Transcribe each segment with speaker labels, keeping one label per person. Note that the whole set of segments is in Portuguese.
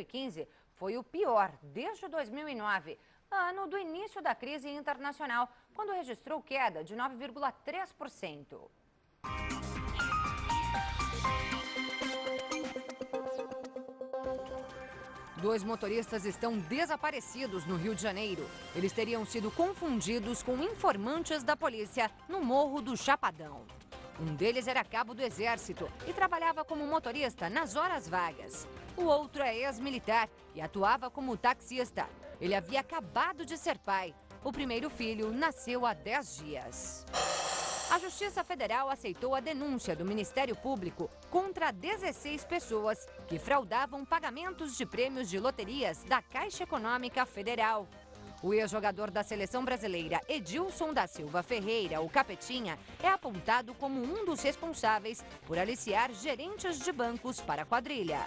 Speaker 1: 2015 foi o pior desde 2009, ano do início da crise internacional, quando registrou queda de 9,3%. Dois motoristas estão desaparecidos no Rio de Janeiro. Eles teriam sido confundidos com informantes da polícia no Morro do Chapadão. Um deles era cabo do Exército e trabalhava como motorista nas horas vagas. O outro é ex-militar e atuava como taxista. Ele havia acabado de ser pai. O primeiro filho nasceu há 10 dias. A Justiça Federal aceitou a denúncia do Ministério Público contra 16 pessoas que fraudavam pagamentos de prêmios de loterias da Caixa Econômica Federal. O ex-jogador da seleção brasileira, Edilson da Silva Ferreira, o Capetinha, é apontado como um dos responsáveis por aliciar gerentes de bancos para a quadrilha.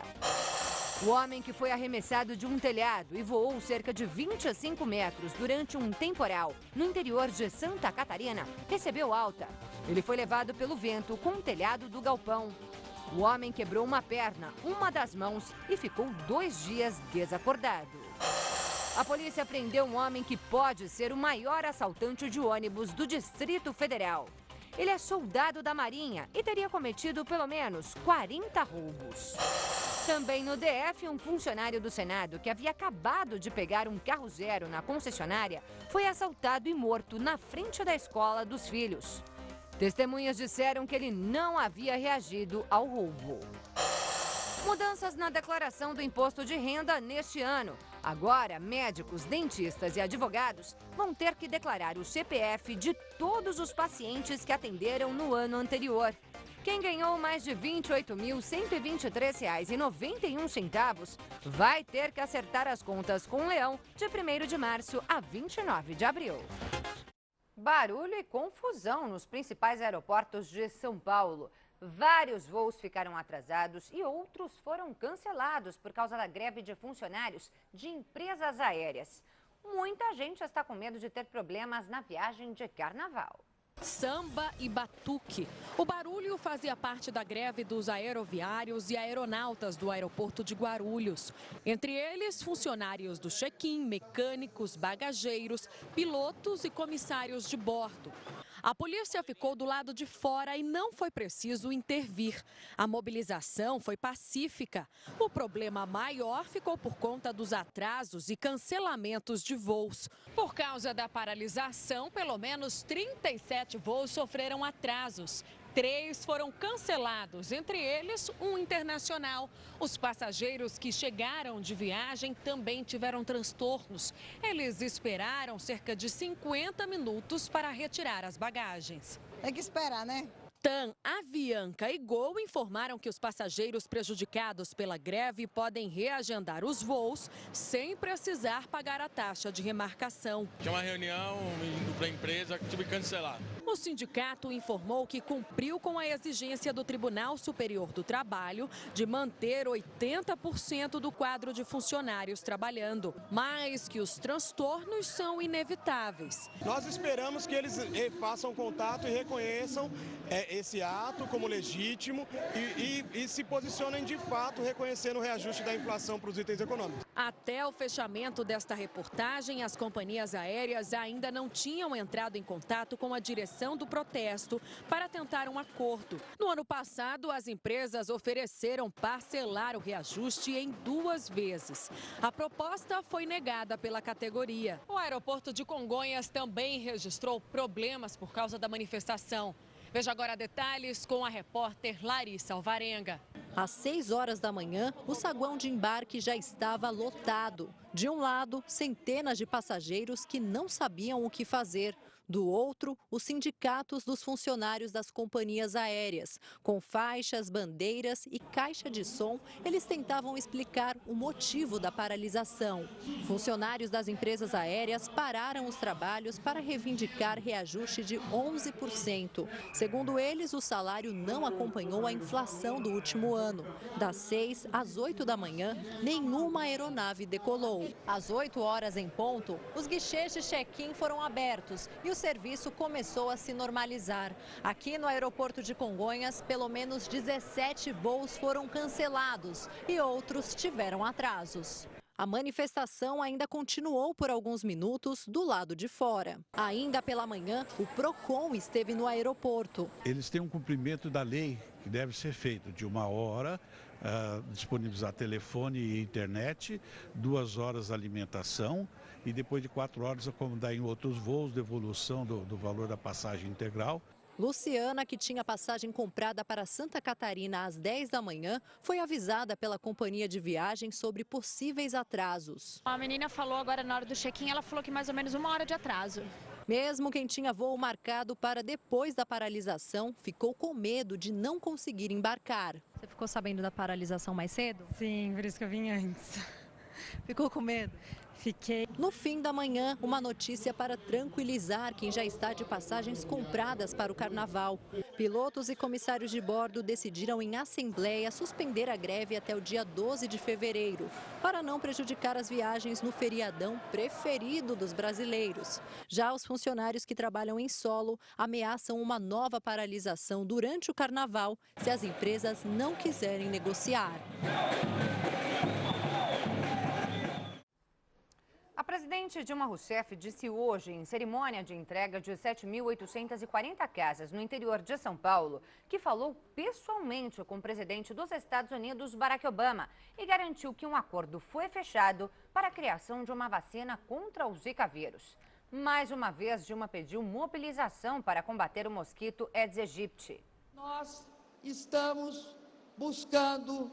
Speaker 1: O homem que foi arremessado de um telhado e voou cerca de 25 metros durante um temporal no interior de Santa Catarina recebeu alta. Ele foi levado pelo vento com o telhado do galpão. O homem quebrou uma perna, uma das mãos e ficou 2 dias desacordado. A polícia prendeu um homem que pode ser o maior assaltante de ônibus do Distrito Federal. Ele é soldado da Marinha e teria cometido pelo menos 40 roubos. Também no DF, um funcionário do Senado que havia acabado de pegar um carro zero na concessionária foi assaltado e morto na frente da escola dos filhos. Testemunhas disseram que ele não havia reagido ao roubo. Mudanças na declaração do imposto de renda neste ano. Agora, médicos, dentistas e advogados vão ter que declarar o CPF de todos os pacientes que atenderam no ano anterior. Quem ganhou mais de R$ 28.123,91 vai ter que acertar as contas com o Leão de 1º de março a 29 de abril. Barulho e confusão nos principais aeroportos de São Paulo. Vários voos ficaram atrasados e outros foram cancelados por causa da greve de funcionários de empresas aéreas. Muita gente está com medo de ter problemas na viagem de carnaval.
Speaker 2: Samba e batuque. O barulho fazia parte da greve dos aeroviários e aeronautas do aeroporto de Guarulhos. Entre eles, funcionários do check-in, mecânicos, bagageiros, pilotos e comissários de bordo. A polícia ficou do lado de fora e não foi preciso intervir. A mobilização foi pacífica. O problema maior ficou por conta dos atrasos e cancelamentos de voos. Por causa da paralisação, pelo menos 37 voos sofreram atrasos. 3 foram cancelados, entre eles um internacional. Os passageiros que chegaram de viagem também tiveram transtornos. Eles esperaram cerca de 50 minutos para retirar as bagagens.
Speaker 3: Tem que esperar, né?
Speaker 2: TAM, Avianca e Gol informaram que os passageiros prejudicados pela greve podem reagendar os voos sem precisar pagar a taxa de remarcação.
Speaker 4: Tinha uma reunião indo para a empresa que tive que cancelar.
Speaker 2: O sindicato informou que cumpriu com a exigência do Tribunal Superior do Trabalho de manter 80% do quadro de funcionários trabalhando, mas que os transtornos são inevitáveis.
Speaker 5: Nós esperamos que eles façam contato e reconheçam esse ato como legítimo e se posicionem de fato reconhecendo o reajuste da inflação para os itens econômicos.
Speaker 2: Até o fechamento desta reportagem, as companhias aéreas ainda não tinham entrado em contato com a direção do protesto para tentar um acordo. No ano passado, as empresas ofereceram parcelar o reajuste em 2 vezes. A proposta foi negada pela categoria. O aeroporto de Congonhas também registrou problemas por causa da manifestação. Veja agora detalhes com a repórter Larissa Alvarenga.
Speaker 6: Às 6 horas da manhã, o saguão de embarque já estava lotado. De um lado, centenas de passageiros que não sabiam o que fazer. Do outro, os sindicatos dos funcionários das companhias aéreas. Com faixas, bandeiras e caixa de som, eles tentavam explicar o motivo da paralisação. Funcionários das empresas aéreas pararam os trabalhos para reivindicar reajuste de 11%. Segundo eles, o salário não acompanhou a inflação do último ano. Das 6 às 8 da manhã, nenhuma aeronave decolou. Às 8 horas em ponto, os guichês de check-in foram abertos e os serviço começou a se normalizar. Aqui no aeroporto de Congonhas, pelo menos 17 voos foram cancelados e outros tiveram atrasos. A manifestação ainda continuou por alguns minutos do lado de fora. Ainda pela manhã, o PROCON esteve no aeroporto.
Speaker 3: Eles têm um cumprimento da lei que deve ser feito de 1 hora, disponibilizar telefone e internet, 2 horas alimentação e depois de 4 horas acomodar em outros voos, devolução do valor da passagem integral.
Speaker 6: Luciana, que tinha passagem comprada para Santa Catarina às 10 da manhã, foi avisada pela companhia de viagem sobre possíveis atrasos.
Speaker 7: A menina falou agora na hora do check-in, ela falou que mais ou menos 1 hora de atraso.
Speaker 6: Mesmo quem tinha voo marcado para depois da paralisação, ficou com medo de não conseguir embarcar. Você ficou sabendo da paralisação mais cedo?
Speaker 8: Sim, por isso que eu vim antes.
Speaker 6: Ficou com medo?
Speaker 8: Fiquei.
Speaker 6: No fim da manhã, uma notícia para tranquilizar quem já está de passagens compradas para o carnaval. Pilotos e comissários de bordo decidiram em assembleia suspender a greve até o dia 12 de fevereiro, para não prejudicar as viagens no feriadão preferido dos brasileiros. Já os funcionários que trabalham em solo ameaçam uma nova paralisação durante o carnaval se as empresas não quiserem negociar.
Speaker 1: A presidente Dilma Rousseff disse hoje, em cerimônia de entrega de 7.840 casas no interior de São Paulo, que falou pessoalmente com o presidente dos Estados Unidos, Barack Obama, e garantiu que um acordo foi fechado para a criação de uma vacina contra o Zika vírus. Mais uma vez, Dilma pediu mobilização para combater o mosquito Aedes aegypti.
Speaker 9: Nós estamos buscando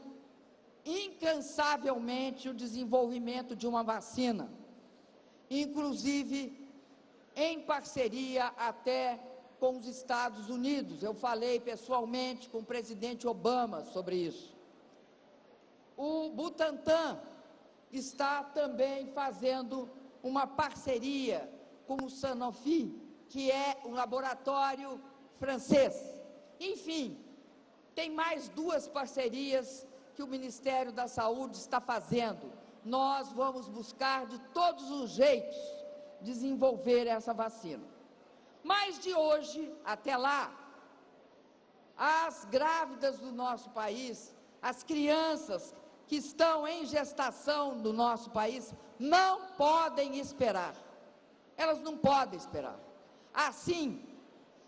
Speaker 9: incansavelmente o desenvolvimento de uma vacina, inclusive em parceria até com os Estados Unidos. Eu falei pessoalmente com o presidente Obama sobre isso. O Butantan está também fazendo uma parceria com o Sanofi, que é um laboratório francês. Enfim, tem mais 2 parcerias que o Ministério da Saúde está fazendo. Nós vamos buscar de todos os jeitos desenvolver essa vacina. Mas de hoje até lá, as grávidas do nosso país, as crianças que estão em gestação no nosso país, não podem esperar. Elas não podem esperar. Assim,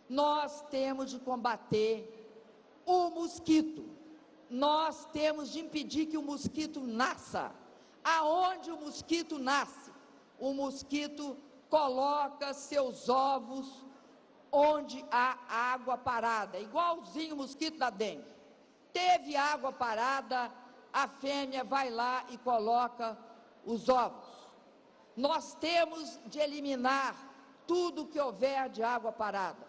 Speaker 9: nós temos de combater o mosquito. Nós temos de impedir que o mosquito nasça. Aonde o mosquito nasce? O mosquito coloca seus ovos onde há água parada, igualzinho o mosquito da dengue. Teve água parada, a fêmea vai lá e coloca os ovos. Nós temos de eliminar tudo que houver de água parada.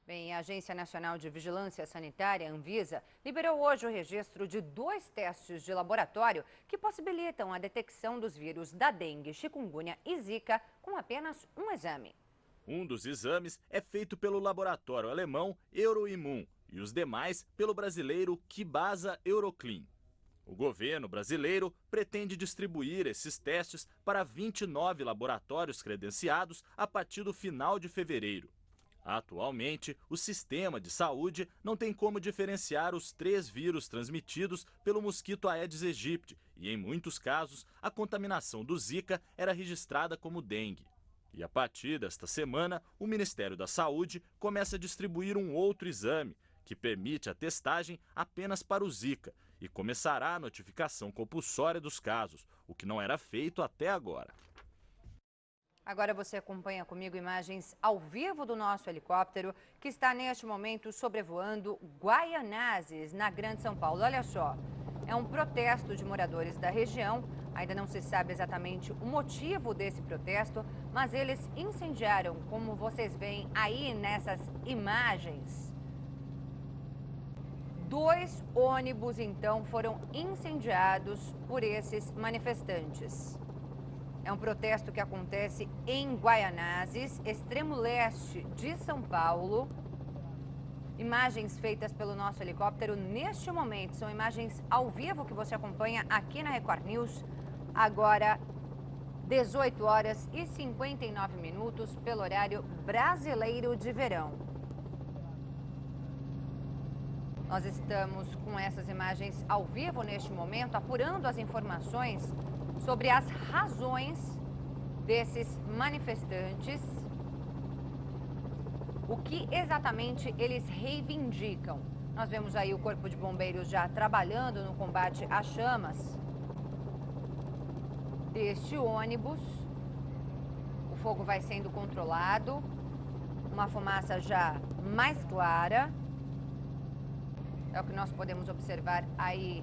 Speaker 1: Bem, a Agência Nacional de Vigilância Sanitária, Anvisa, liberou hoje o registro de 2 testes de laboratório que possibilitam a detecção dos vírus da dengue, chikungunya e zika com apenas um exame.
Speaker 10: Um dos exames é feito pelo laboratório alemão Euroimmun e os demais pelo brasileiro Kibasa Euroclean. O governo brasileiro pretende distribuir esses testes para 29 laboratórios credenciados a partir do final de fevereiro. Atualmente, o sistema de saúde não tem como diferenciar os 3 vírus transmitidos pelo mosquito Aedes aegypti e, em muitos casos, a contaminação do Zika era registrada como dengue. E a partir desta semana, o Ministério da Saúde começa a distribuir um outro exame, que permite a testagem apenas para o Zika e começará a notificação compulsória dos casos, o que não era feito até agora.
Speaker 1: Agora você acompanha comigo imagens ao vivo do nosso helicóptero, que está neste momento sobrevoando Guaianazes, na Grande São Paulo. Olha só, é um protesto de moradores da região. Ainda não se sabe exatamente o motivo desse protesto, mas eles incendiaram, como vocês veem aí nessas imagens. 2 ônibus, então, foram incendiados por esses manifestantes. É um protesto que acontece em Guaianazes, extremo leste de São Paulo. Imagens feitas pelo nosso helicóptero neste momento. São imagens ao vivo que você acompanha aqui na Record News. Agora, 18 horas e 59 minutos pelo horário brasileiro de verão. Nós estamos com essas imagens ao vivo neste momento, apurando as informações sobre as razões desses manifestantes. O que exatamente eles reivindicam? Nós vemos aí o Corpo de Bombeiros já trabalhando no combate às chamas deste ônibus. O fogo vai sendo controlado, uma fumaça já mais clara. É o que nós podemos observar aí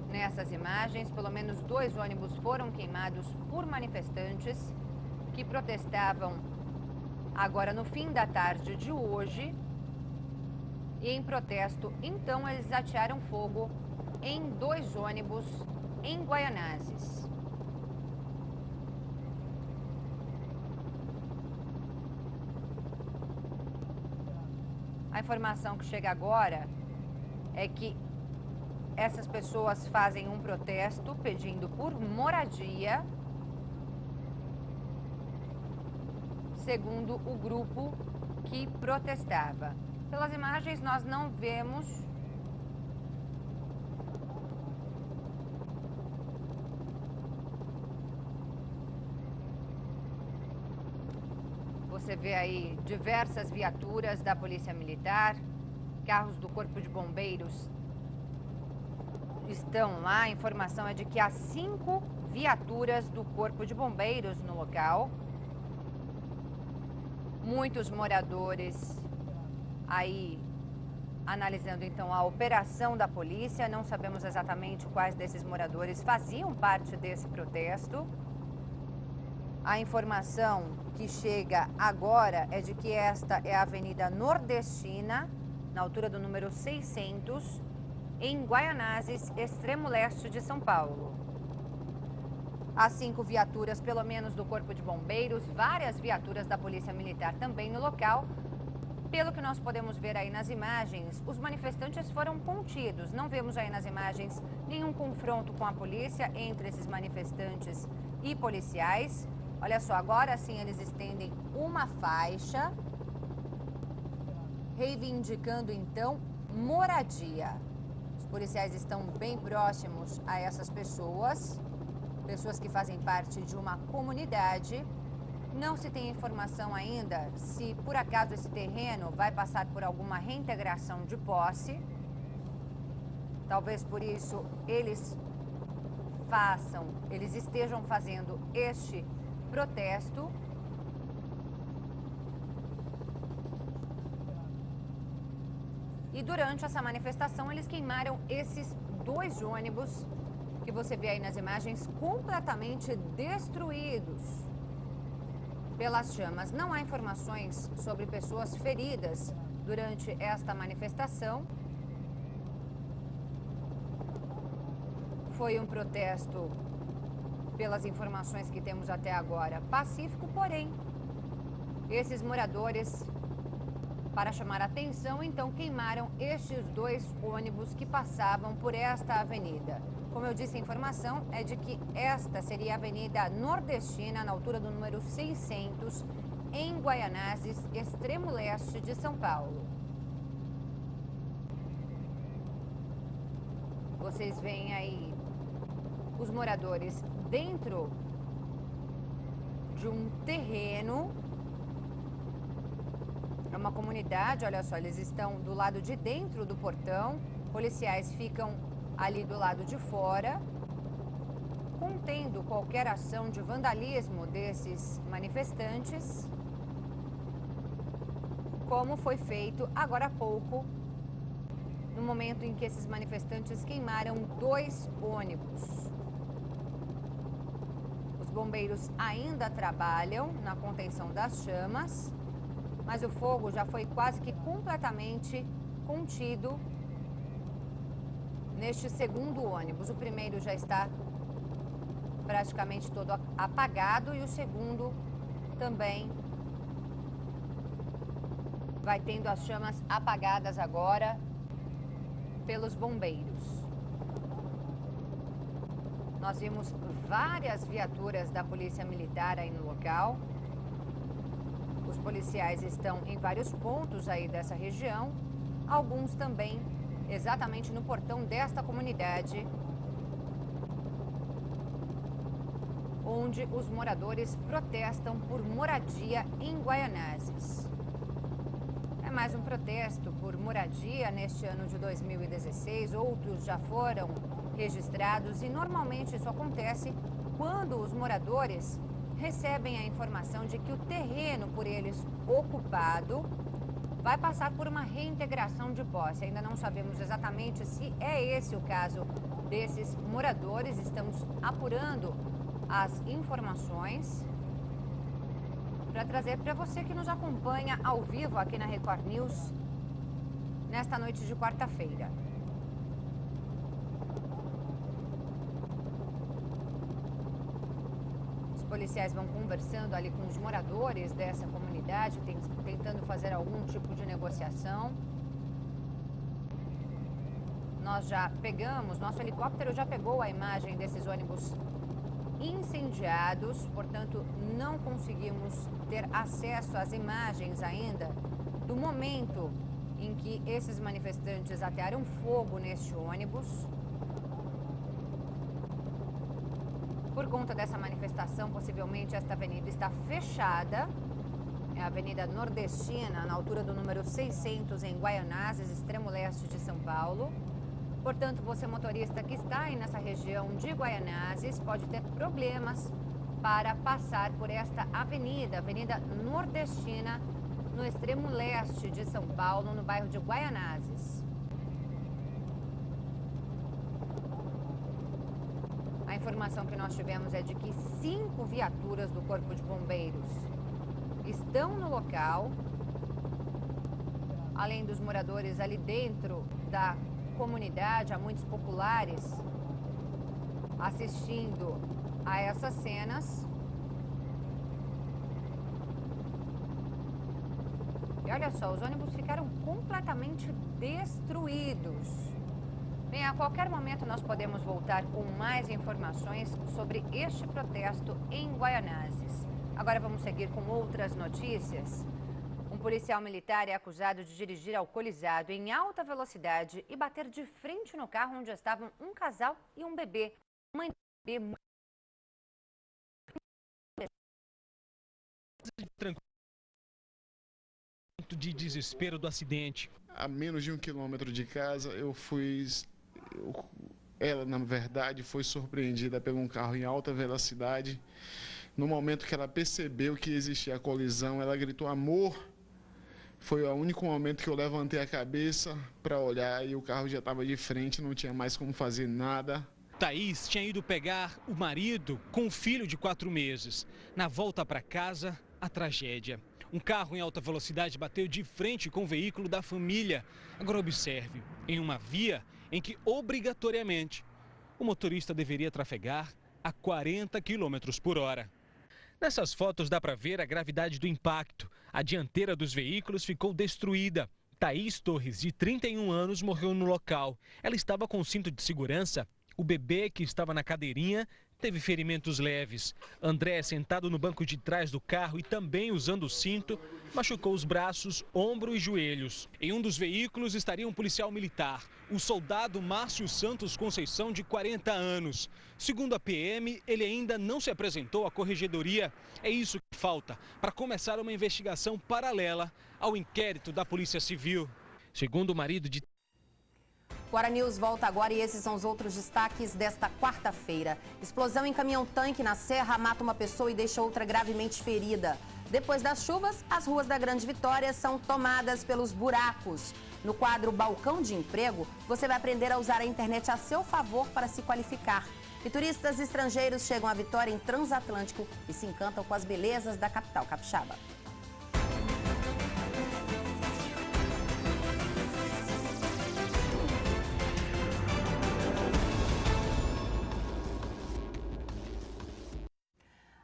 Speaker 1: nessas imagens. Pelo menos 2 ônibus foram queimados por manifestantes que protestavam agora no fim da tarde de hoje. E em protesto, então, eles atearam fogo em 2 ônibus em Guaianazes. A informação que chega agora é que essas pessoas fazem um protesto pedindo por moradia, segundo o grupo que protestava. Pelas imagens nós não vemos você vê aí diversas viaturas da Polícia Militar, carros do Corpo de Bombeiros estão lá. A informação é de que há 5 viaturas do Corpo de Bombeiros no local. Muitos moradores aí analisando então a operação da polícia. Não sabemos exatamente quais desses moradores faziam parte desse protesto. A informação que chega agora é de que esta é a Avenida Nordestina, na altura do número 600, em Guaianazes, extremo leste de São Paulo. Há 5 viaturas, pelo menos, do Corpo de Bombeiros, várias viaturas da Polícia Militar também no local. Pelo que nós podemos ver aí nas imagens, os manifestantes foram contidos. Não vemos aí nas imagens nenhum confronto com a polícia entre esses manifestantes e policiais. Olha só, agora sim eles estendem uma faixa, reivindicando então moradia. Os policiais estão bem próximos a essas pessoas, pessoas que fazem parte de uma comunidade. Não se tem informação ainda se por acaso esse terreno vai passar por alguma reintegração de posse. Talvez por isso eles estejam fazendo este protesto. E durante essa manifestação eles queimaram esses 2 ônibus que você vê aí nas imagens, completamente destruídos pelas chamas. Não há informações sobre pessoas feridas durante esta manifestação. Foi um protesto, pelas informações que temos até agora, pacífico, porém, esses moradores, para chamar a atenção, então queimaram estes 2 ônibus que passavam por esta avenida. Como eu disse, a informação é de que esta seria a Avenida Nordestina, na altura do número 600, em Guaianazes, extremo leste de São Paulo. Vocês veem aí os moradores dentro de um terreno. É uma comunidade, olha só, eles estão do lado de dentro do portão, policiais ficam ali do lado de fora, contendo qualquer ação de vandalismo desses manifestantes, como foi feito agora há pouco, no momento em que esses manifestantes queimaram 2 ônibus. Os bombeiros ainda trabalham na contenção das chamas, mas o fogo já foi quase que completamente contido neste segundo ônibus. O primeiro já está praticamente todo apagado e o segundo também vai tendo as chamas apagadas agora pelos bombeiros. Nós vimos várias viaturas da Polícia Militar aí no local. Os policiais estão em vários pontos aí dessa região, alguns também exatamente no portão desta comunidade, onde os moradores protestam por moradia em Guaianazes. É mais um protesto por moradia neste ano de 2016, outros já foram registrados e normalmente isso acontece quando os moradores recebem a informação de que o terreno por eles ocupado vai passar por uma reintegração de posse. Ainda não sabemos exatamente se é esse o caso desses moradores. Estamos apurando as informações para trazer para você que nos acompanha ao vivo aqui na Record News nesta noite de quarta-feira. Os policiais vão conversando ali com os moradores dessa comunidade, tentando fazer algum tipo de negociação. Nós já pegamos, nosso helicóptero já pegou a imagem desses ônibus incendiados, portanto não conseguimos ter acesso às imagens ainda do momento em que esses manifestantes atearam fogo neste ônibus. Por conta dessa manifestação, possivelmente esta avenida está fechada. É a Avenida Nordestina, na altura do número 600, em Guaianazes, extremo leste de São Paulo. Portanto, você motorista que está aí nessa região de Guaianazes pode ter problemas para passar por esta avenida, Avenida Nordestina, no extremo leste de São Paulo, no bairro de Guaianazes. A informação que nós tivemos é de que 5 viaturas do Corpo de Bombeiros estão no local, além dos moradores ali dentro da comunidade, há muitos populares assistindo a essas cenas. E olha só, os ônibus ficaram completamente destruídos. Bem, a qualquer momento nós podemos voltar com mais informações sobre este protesto em Guaianazes. Agora vamos seguir com outras notícias. Um policial militar é acusado de dirigir alcoolizado em alta velocidade e bater de frente no carro onde estavam um casal e um bebê. Mãe do bebê...
Speaker 11: de desespero do acidente.
Speaker 12: A menos de 1 quilômetro de casa, ela, na verdade, foi surpreendida por um carro em alta velocidade. No momento que ela percebeu que existia a colisão, ela gritou amor. Foi o único momento que eu levantei a cabeça para olhar e o carro já estava de frente, não tinha mais como fazer nada.
Speaker 11: Thaís tinha ido pegar o marido com o filho de 4 meses. Na volta para casa, a tragédia. Um carro em alta velocidade bateu de frente com o veículo da família. Agora observe, em uma via em que obrigatoriamente o motorista deveria trafegar a 40 km por hora. Nessas fotos dá para ver a gravidade do impacto. A dianteira dos veículos ficou destruída. Thaís Torres, de 31 anos, morreu no local. Ela estava com cinto de segurança. O bebê, que estava na cadeirinha, teve ferimentos leves. André, sentado no banco de trás do carro e também usando o cinto, machucou os braços, ombro e joelhos. Em um dos veículos estaria um policial militar, o soldado Márcio Santos Conceição, de 40 anos. Segundo a PM, ele ainda não se apresentou à corregedoria. É isso que falta para começar uma investigação paralela ao inquérito da Polícia Civil. Segundo o marido de...
Speaker 13: Guará News volta agora e esses são os outros destaques desta quarta-feira. Explosão em caminhão-tanque na Serra mata uma pessoa e deixa outra gravemente ferida. Depois das chuvas, as ruas da Grande Vitória são tomadas pelos buracos. No quadro Balcão de Emprego, você vai aprender a usar a internet a seu favor para se qualificar. E turistas estrangeiros chegam à Vitória em Transatlântico e se encantam com as belezas da capital capixaba.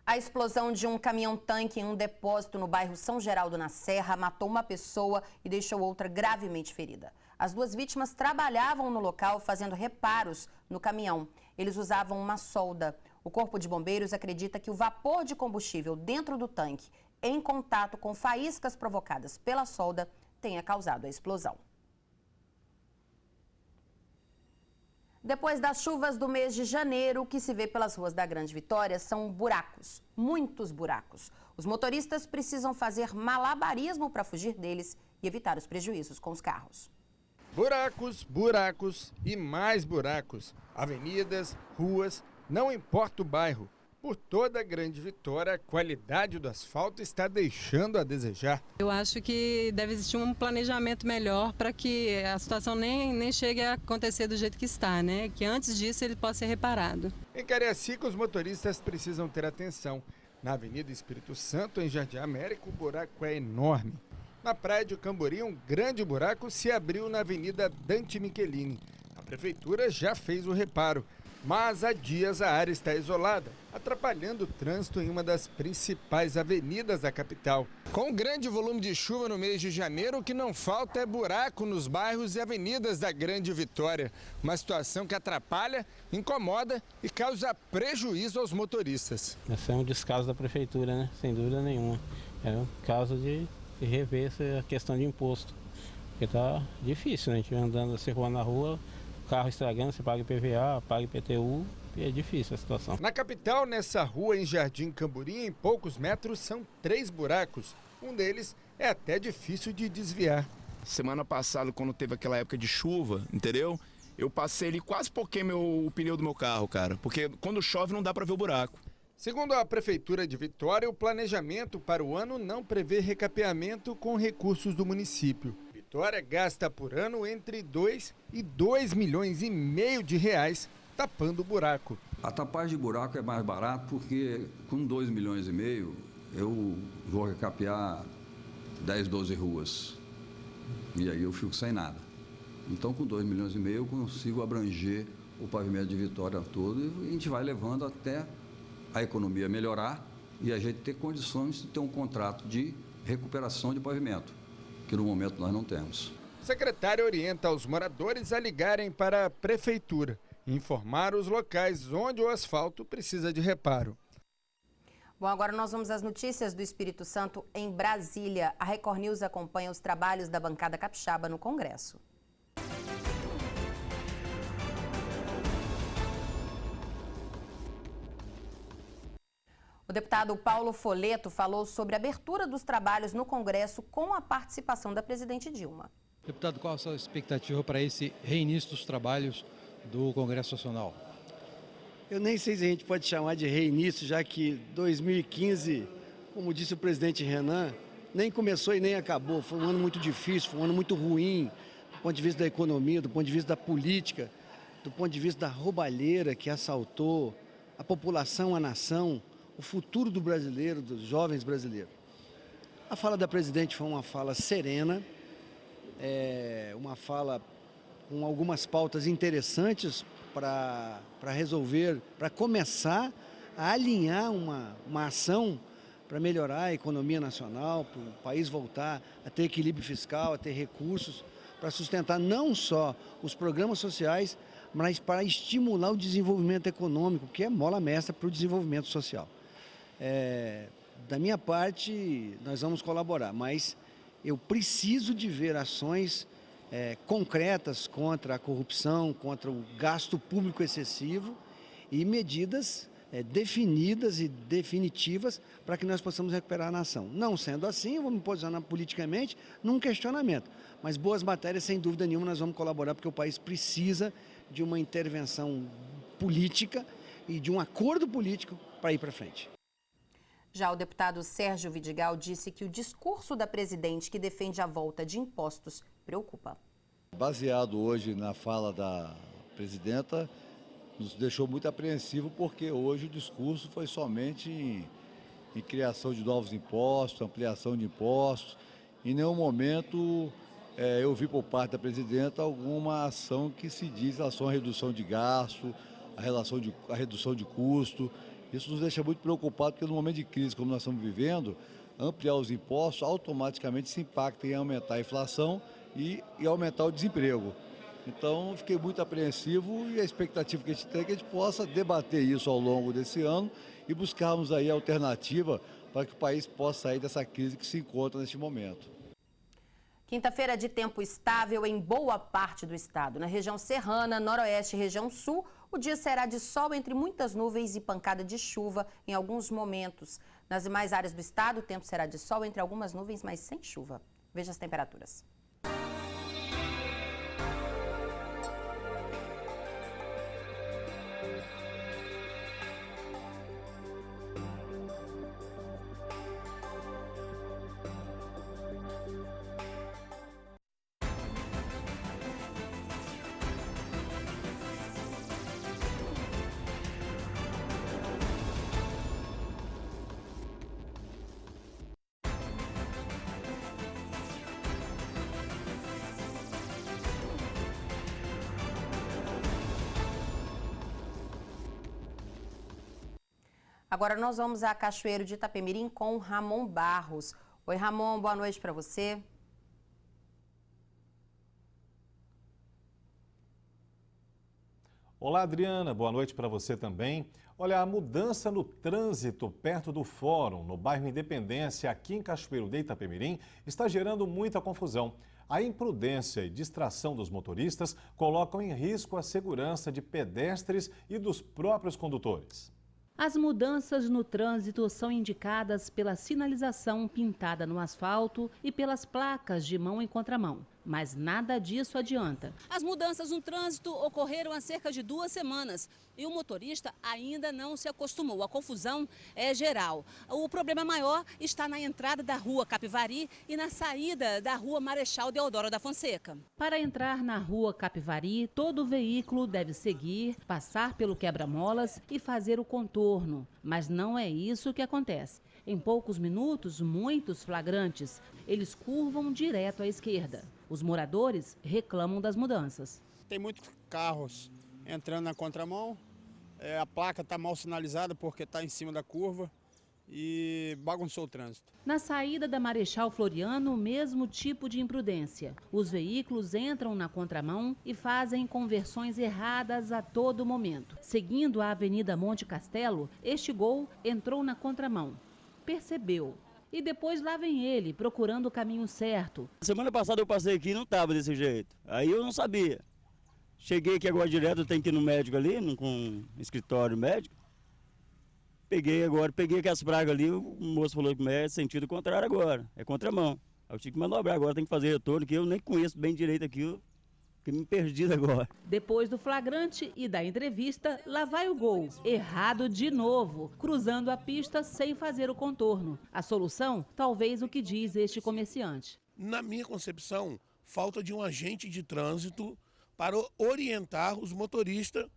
Speaker 13: A explosão de um caminhão-tanque em um depósito no bairro São Geraldo, na Serra, matou uma pessoa e deixou outra gravemente ferida. As 2 vítimas trabalhavam no local fazendo reparos no caminhão. Eles usavam uma solda. O Corpo de Bombeiros acredita que o vapor de combustível dentro do tanque, em contato com faíscas provocadas pela solda, tenha causado a explosão. Depois das chuvas do mês de janeiro, o que se vê pelas ruas da Grande Vitória são buracos, muitos buracos. Os motoristas precisam fazer malabarismo para fugir deles e evitar os prejuízos com os carros.
Speaker 14: Buracos, buracos e mais buracos. Avenidas, ruas, não importa o bairro. Por toda a Grande Vitória, a qualidade do asfalto está deixando a desejar.
Speaker 8: Eu acho que deve existir um planejamento melhor para que a situação nem chegue a acontecer do jeito que está, né? Que antes disso ele possa ser reparado.
Speaker 14: Em Cariacica, os motoristas precisam ter atenção. Na Avenida Espírito Santo, em Jardim América, o buraco é enorme. Na Praia de Cambori, um grande buraco se abriu na Avenida Dante Michelini. A prefeitura já fez o reparo. Mas há dias a área está isolada, atrapalhando o trânsito em uma das principais avenidas da capital. Com grande volume de chuva no mês de janeiro, o que não falta é buraco nos bairros e avenidas da Grande Vitória. Uma situação que atrapalha, incomoda e causa prejuízo aos motoristas.
Speaker 15: Esse é um descaso da prefeitura, né? Sem dúvida nenhuma. É um caso de rever essa questão de imposto. Porque tá difícil, né? A gente andando, circulando na rua, carro estragando, você paga IPVA, paga IPTU, e é difícil a situação.
Speaker 14: Na capital, nessa rua em Jardim Cambori, em poucos metros, são 3 buracos. Um deles é até difícil de desviar.
Speaker 16: Semana passada, quando teve aquela época de chuva, entendeu? Eu passei ali, quase poquei o pneu do meu carro, cara. Porque quando chove não dá para ver o buraco.
Speaker 14: Segundo a Prefeitura de Vitória, o planejamento para o ano não prevê recapeamento com recursos do município. Vitória gasta por ano entre 2 e 2,5 milhões de reais tapando o buraco.
Speaker 17: A tapagem de buraco é mais barato porque com 2,5 milhões eu vou recapear 10, 12 ruas. E aí eu fico sem nada. Então com 2,5 milhões eu consigo abranger o pavimento de Vitória todo e a gente vai levando até a economia melhorar e a gente ter condições de ter um contrato de recuperação de pavimento, que no momento nós não temos.
Speaker 14: O secretário orienta os moradores a ligarem para a prefeitura e informar os locais onde o asfalto precisa de reparo.
Speaker 13: Bom, agora nós vamos às notícias do Espírito Santo em Brasília. A Record News acompanha os trabalhos da bancada capixaba no Congresso. O deputado Paulo Folletto falou sobre a abertura dos trabalhos no Congresso com a participação da presidente Dilma.
Speaker 18: Deputado, qual a sua expectativa para esse reinício dos trabalhos do Congresso Nacional?
Speaker 19: Eu nem sei se a gente pode chamar de reinício, já que 2015, como disse o presidente Renan, nem começou e nem acabou. Foi um ano muito difícil, foi um ano muito ruim, do ponto de vista da economia, do ponto de vista da política, do ponto de vista da roubalheira que assaltou a população, a nação, o futuro do brasileiro, dos jovens brasileiros. A fala da presidente foi uma fala serena, uma fala com algumas pautas interessantes para resolver, para começar a alinhar uma ação para melhorar a economia nacional, para o país voltar a ter equilíbrio fiscal, a ter recursos, para sustentar não só os programas sociais, mas para estimular o desenvolvimento econômico, que é mola mestra para o desenvolvimento social. Da minha parte, nós vamos colaborar, mas eu preciso de ver ações concretas contra a corrupção, contra o gasto público excessivo e medidas definidas e definitivas para que nós possamos recuperar a nação. Não sendo assim, eu vou me posicionar politicamente num questionamento, mas boas matérias, sem dúvida nenhuma, nós vamos colaborar porque o país precisa de uma intervenção política e de um acordo político para ir para frente.
Speaker 13: Já o deputado Sérgio Vidigal disse que o discurso da presidente que defende a volta de impostos preocupa.
Speaker 20: Baseado hoje na fala da presidenta, nos deixou muito apreensivo porque hoje o discurso foi somente em criação de novos impostos, ampliação de impostos. Em nenhum momento eu vi por parte da presidenta alguma ação que se diz em relação à redução de gasto, a redução de custo. Isso nos deixa muito preocupados porque no momento de crise como nós estamos vivendo, ampliar os impostos automaticamente se impacta em aumentar a inflação e aumentar o desemprego. Então, fiquei muito apreensivo e a expectativa que a gente tem é que a gente possa debater isso ao longo desse ano e buscarmos aí a alternativa para que o país possa sair dessa crise que se encontra neste momento.
Speaker 13: Quinta-feira de tempo estável em boa parte do estado. Na região serrana, noroeste e região sul, o dia será de sol entre muitas nuvens e pancada de chuva em alguns momentos. Nas demais áreas do estado, o tempo será de sol entre algumas nuvens, mas sem chuva. Veja as temperaturas. Agora nós vamos a Cachoeiro de Itapemirim com Ramon Barros. Oi, Ramon, boa noite para você.
Speaker 21: Olá, Adriana, boa noite para você também. Olha, a mudança no trânsito perto do Fórum, no bairro Independência, aqui em Cachoeiro de Itapemirim, está gerando muita confusão. A imprudência e distração dos motoristas colocam em risco a segurança de pedestres e dos próprios condutores.
Speaker 22: As mudanças no trânsito são indicadas pela sinalização pintada no asfalto e pelas placas de mão em contramão. Mas nada disso adianta.
Speaker 23: As mudanças no trânsito ocorreram há cerca de 2 semanas e o motorista ainda não se acostumou. A confusão é geral. O problema maior está na entrada da rua Capivari e na saída da rua Marechal Deodoro da Fonseca.
Speaker 22: Para entrar na rua Capivari, todo veículo deve seguir, passar pelo quebra-molas e fazer o contorno. Mas não é isso que acontece. Em poucos minutos, muitos flagrantes, eles curvam direto à esquerda. Os moradores reclamam das mudanças.
Speaker 24: Tem muitos carros entrando na contramão, a placa está mal sinalizada porque está em cima da curva e bagunçou o trânsito.
Speaker 22: Na saída da Marechal Floriano, o mesmo tipo de imprudência. Os veículos entram na contramão e fazem conversões erradas a todo momento. Seguindo a Avenida Monte Castelo, este Gol entrou na contramão. Percebeu. E depois lá vem ele, procurando o caminho certo.
Speaker 25: Semana passada eu passei aqui e não estava desse jeito. Aí eu não sabia. Cheguei aqui agora direto, eu tenho que ir no médico ali, com um escritório médico. Peguei aquelas pragas ali, o moço falou que é sentido contrário agora, é contramão. Aí eu tive que manobrar agora, tem que fazer retorno, que eu nem conheço bem direito aqui, eu fiquei me perdido agora.
Speaker 22: Depois do flagrante e da entrevista, lá vai o Gol. Errado de novo, cruzando a pista sem fazer o contorno. A solução, talvez o que diz este comerciante.
Speaker 26: Na minha concepção, falta de um agente de trânsito para orientar os motoristas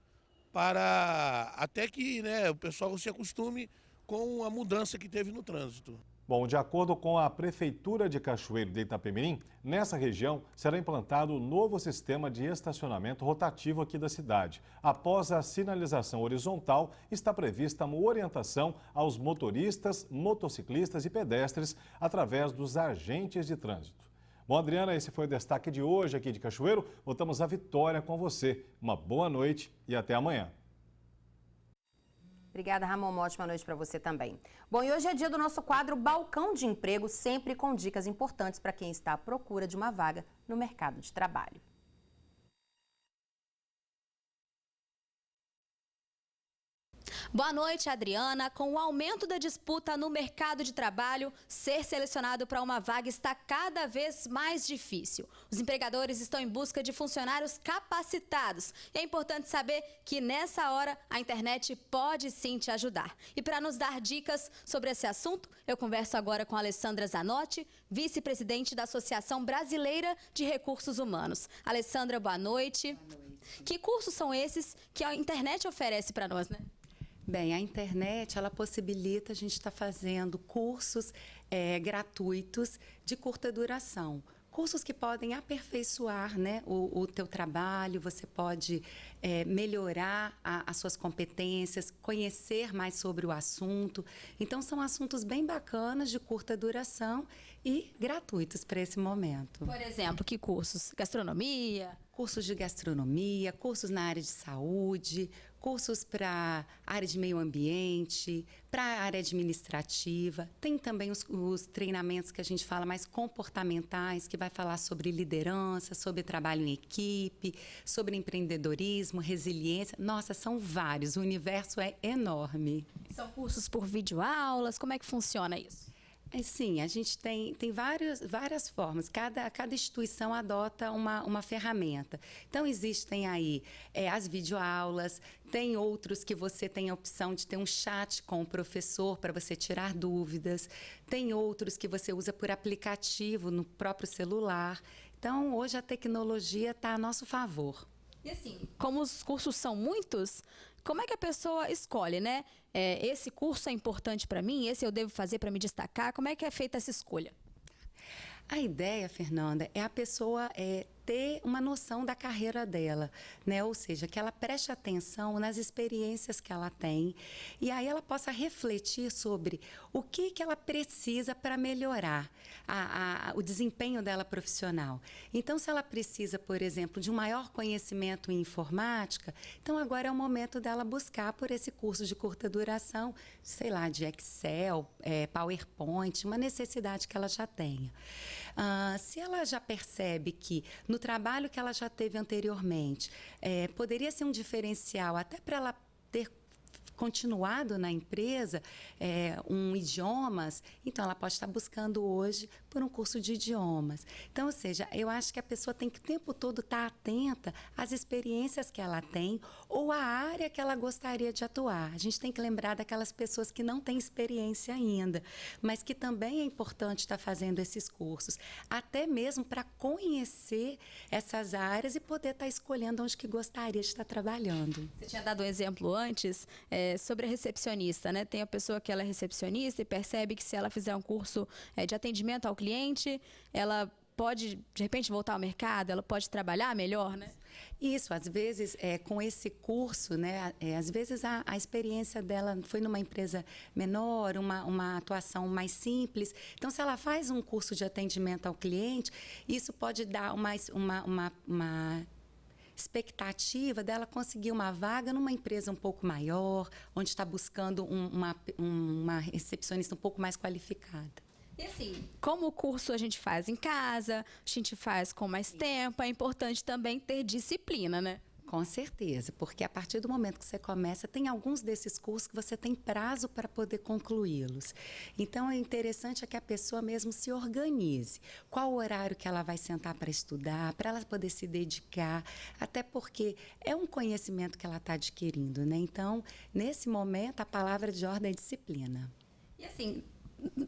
Speaker 26: para até que o pessoal se acostume com a mudança que teve no trânsito.
Speaker 21: Bom, de acordo com a Prefeitura de Cachoeiro de Itapemirim, nessa região será implantado um novo sistema de estacionamento rotativo aqui da cidade. Após a sinalização horizontal, está prevista uma orientação aos motoristas, motociclistas e pedestres através dos agentes de trânsito. Bom, Adriana, esse foi o destaque de hoje aqui de Cachoeiro. Voltamos à Vitória com você. Uma boa noite e até amanhã.
Speaker 13: Obrigada, Ramon. Uma ótima noite para você também. Bom, e hoje é dia do nosso quadro Balcão de Emprego, sempre com dicas importantes para quem está à procura de uma vaga no mercado de trabalho.
Speaker 27: Boa noite, Adriana. Com o aumento da disputa no mercado de trabalho, ser selecionado para uma vaga está cada vez mais difícil. Os empregadores estão em busca de funcionários capacitados. E é importante saber que nessa hora a internet pode sim te ajudar. E para nos dar dicas sobre esse assunto, eu converso agora com a Alessandra Zanotti, vice-presidente da Associação Brasileira de Recursos Humanos. Alessandra, boa noite. Boa noite. Que cursos são esses que a internet oferece para nós, né?
Speaker 28: Bem, a internet, ela possibilita a gente estar fazendo cursos gratuitos de curta duração. Cursos que podem aperfeiçoar, né, o teu trabalho, você pode melhorar as suas competências, conhecer mais sobre o assunto. Então, são assuntos bem bacanas, de curta duração e gratuitos para esse momento.
Speaker 27: Por exemplo, que cursos? Gastronomia?
Speaker 28: cursos de gastronomia, cursos na área de saúde, cursos para a área de meio ambiente, para a área administrativa. Tem também os treinamentos que a gente fala mais comportamentais, que vai falar sobre liderança, sobre trabalho em equipe, sobre empreendedorismo, resiliência. Nossa, são vários, o universo é enorme.
Speaker 27: São cursos por videoaulas, como é que funciona isso?
Speaker 28: Sim, a gente tem várias formas, cada instituição adota uma ferramenta. Então, existem aí as videoaulas, tem outros que você tem a opção de ter um chat com o professor para você tirar dúvidas, tem outros que você usa por aplicativo no próprio celular. Então, hoje a tecnologia está a nosso favor.
Speaker 27: E assim, como os cursos são muitos, como é que a pessoa escolhe, né? Esse curso é importante para mim, esse eu devo fazer para me destacar. Como é que é feita essa escolha?
Speaker 28: A ideia, Fernanda, é a pessoa ter uma noção da carreira dela, né? Ou seja, que ela preste atenção nas experiências que ela tem e aí ela possa refletir sobre o que ela precisa para melhorar o desempenho dela profissional. Então, se ela precisa, por exemplo, de um maior conhecimento em informática, então agora é o momento dela buscar por esse curso de curta duração, sei lá, de Excel, PowerPoint, uma necessidade que ela já tenha. Se ela já percebe que no trabalho que ela já teve anteriormente, poderia ser um diferencial até para ela ter continuado na empresa idiomas, então ela pode estar buscando hoje por um curso de idiomas. Então, ou seja, eu acho que a pessoa tem que o tempo todo estar atenta às experiências que ela tem ou à área que ela gostaria de atuar. A gente tem que lembrar daquelas pessoas que não têm experiência ainda, mas que também é importante estar fazendo esses cursos, até mesmo para conhecer essas áreas e poder estar escolhendo onde que gostaria de estar trabalhando.
Speaker 27: Você tinha dado um exemplo antes sobre a recepcionista, né? Tem a pessoa que ela é recepcionista e percebe que se ela fizer um curso de atendimento ao cliente, ela pode, de repente, voltar ao mercado, ela pode trabalhar melhor, né?
Speaker 28: Isso, às vezes, com esse curso, né, às vezes a experiência dela foi numa empresa menor, uma atuação mais simples. Então, se ela faz um curso de atendimento ao cliente, isso pode dar uma expectativa dela conseguir uma vaga numa empresa um pouco maior, onde está buscando uma recepcionista um pouco mais qualificada.
Speaker 27: E assim, como o curso a gente faz em casa, a gente faz com mais tempo, é importante também ter disciplina, né?
Speaker 28: Com certeza, porque a partir do momento que você começa, tem alguns desses cursos que você tem prazo para poder concluí-los. Então, é interessante que a pessoa mesmo se organize. Qual o horário que ela vai sentar para estudar, para ela poder se dedicar, até porque é um conhecimento que ela está adquirindo, né? Então, nesse momento, a palavra de ordem é disciplina.
Speaker 27: E assim,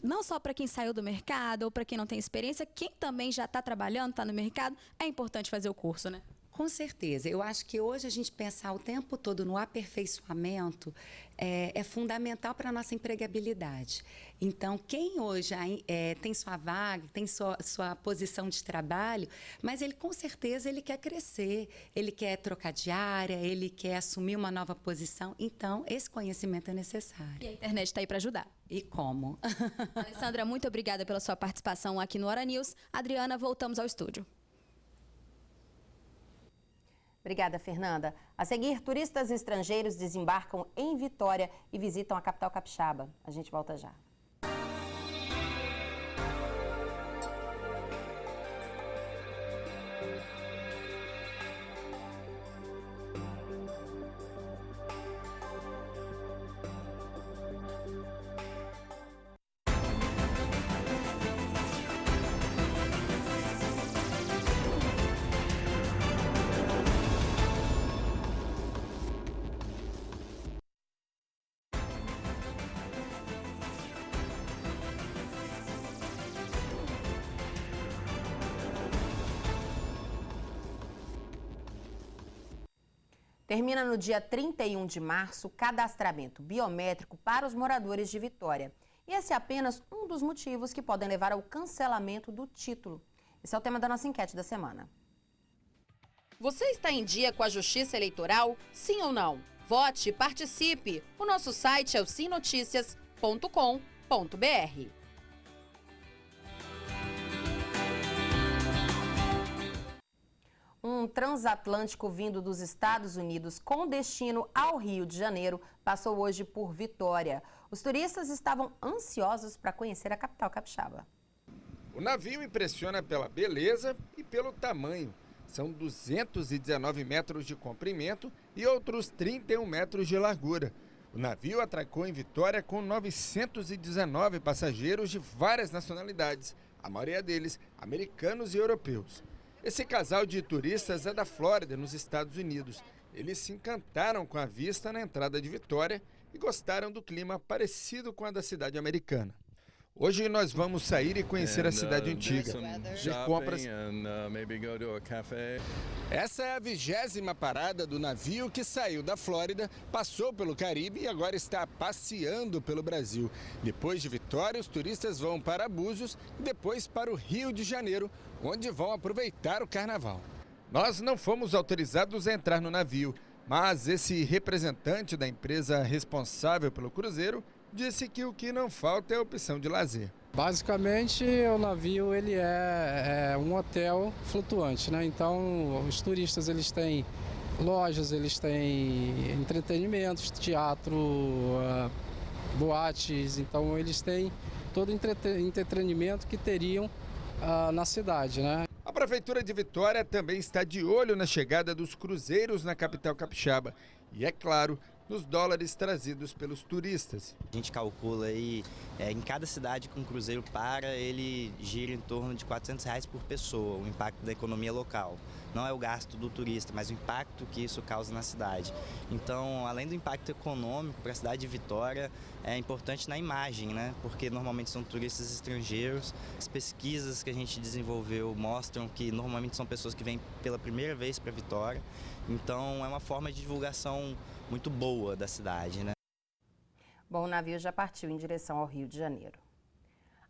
Speaker 27: não só para quem saiu do mercado ou para quem não tem experiência, quem também já está trabalhando, está no mercado, é importante fazer o curso, né?
Speaker 28: Com certeza. Eu acho que hoje a gente pensar o tempo todo no aperfeiçoamento é fundamental para a nossa empregabilidade. Então, quem hoje tem sua vaga, tem sua posição de trabalho, mas ele com certeza ele quer crescer, ele quer trocar de área, ele quer assumir uma nova posição. Então, esse conhecimento é necessário.
Speaker 27: E a internet está aí para ajudar.
Speaker 28: E como?
Speaker 27: Alessandra, muito obrigada pela sua participação aqui no Hora News. Adriana, voltamos ao estúdio.
Speaker 13: Obrigada, Fernanda. A seguir, turistas estrangeiros desembarcam em Vitória e visitam a capital capixaba. A gente volta já. Termina no dia 31 de março o cadastramento biométrico para os moradores de Vitória. E esse é apenas um dos motivos que podem levar ao cancelamento do título. Esse é o tema da nossa enquete da semana. Você está em dia com a Justiça Eleitoral? Sim ou não? Vote e participe. O nosso site é o simnoticias.com.br. Um transatlântico vindo dos Estados Unidos com destino ao Rio de Janeiro passou hoje por Vitória. Os turistas estavam ansiosos para conhecer a capital capixaba.
Speaker 14: O navio impressiona pela beleza e pelo tamanho. São 219 metros de comprimento e outros 31 metros de largura. O navio atracou em Vitória com 919 passageiros de várias nacionalidades, a maioria deles americanos e europeus. Esse casal de turistas é da Flórida, nos Estados Unidos. Eles se encantaram com a vista na entrada de Vitória e gostaram do clima parecido com a da cidade americana. Hoje nós vamos sair e conhecer a cidade antiga, de compras. Essa é a 20ª parada do navio que saiu da Flórida, passou pelo Caribe e agora está passeando pelo Brasil. Depois de Vitória, os turistas vão para Búzios e depois para o Rio de Janeiro, onde vão aproveitar o carnaval. Nós não fomos autorizados a entrar no navio, mas esse representante da empresa responsável pelo cruzeiro disse que o que não falta é a opção de lazer.
Speaker 2: Basicamente, o navio ele é um hotel flutuante, né? Então, os turistas eles têm lojas, eles têm entretenimentos, teatro, boates. Então, eles têm todo o entretenimento que teriam na cidade, né?
Speaker 14: A Prefeitura de Vitória também está de olho na chegada dos cruzeiros na capital capixaba. E, é claro, nos dólares trazidos pelos turistas.
Speaker 3: A gente calcula aí, em cada cidade que um cruzeiro para, ele gira em torno de R$400 por pessoa, o impacto da economia local. Não é o gasto do turista, mas o impacto que isso causa na cidade. Então, além do impacto econômico para a cidade de Vitória, é importante na imagem, né? Porque normalmente são turistas estrangeiros. As pesquisas que a gente desenvolveu mostram que normalmente são pessoas que vêm pela primeira vez para Vitória. Então, é uma forma de divulgação muito boa da cidade, né?
Speaker 13: Bom, o navio já partiu em direção ao Rio de Janeiro.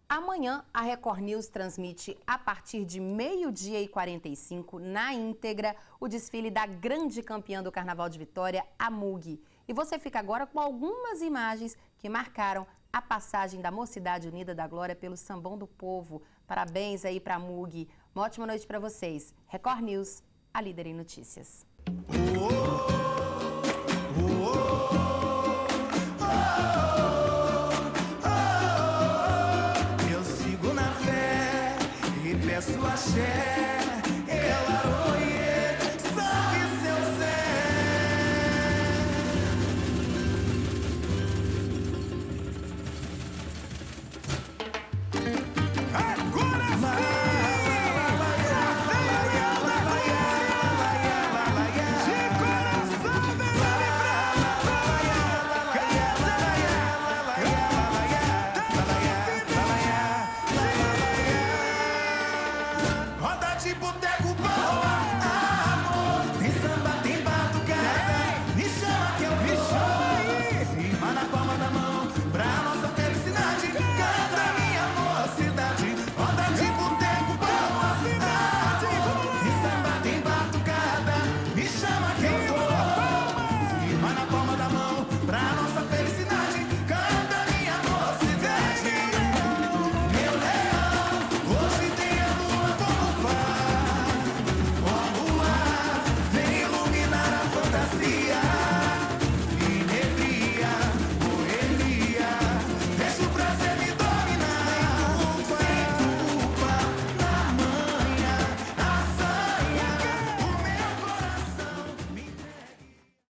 Speaker 13: Amanhã, a Record News transmite, a partir de 12h45, na íntegra, o desfile da grande campeã do Carnaval de Vitória, a Mug. E você fica agora com algumas imagens que marcaram a passagem da Mocidade Unida da Glória pelo Sambão do Povo. Parabéns aí para a Mug. Uma ótima noite para vocês. Record News, a líder em notícias.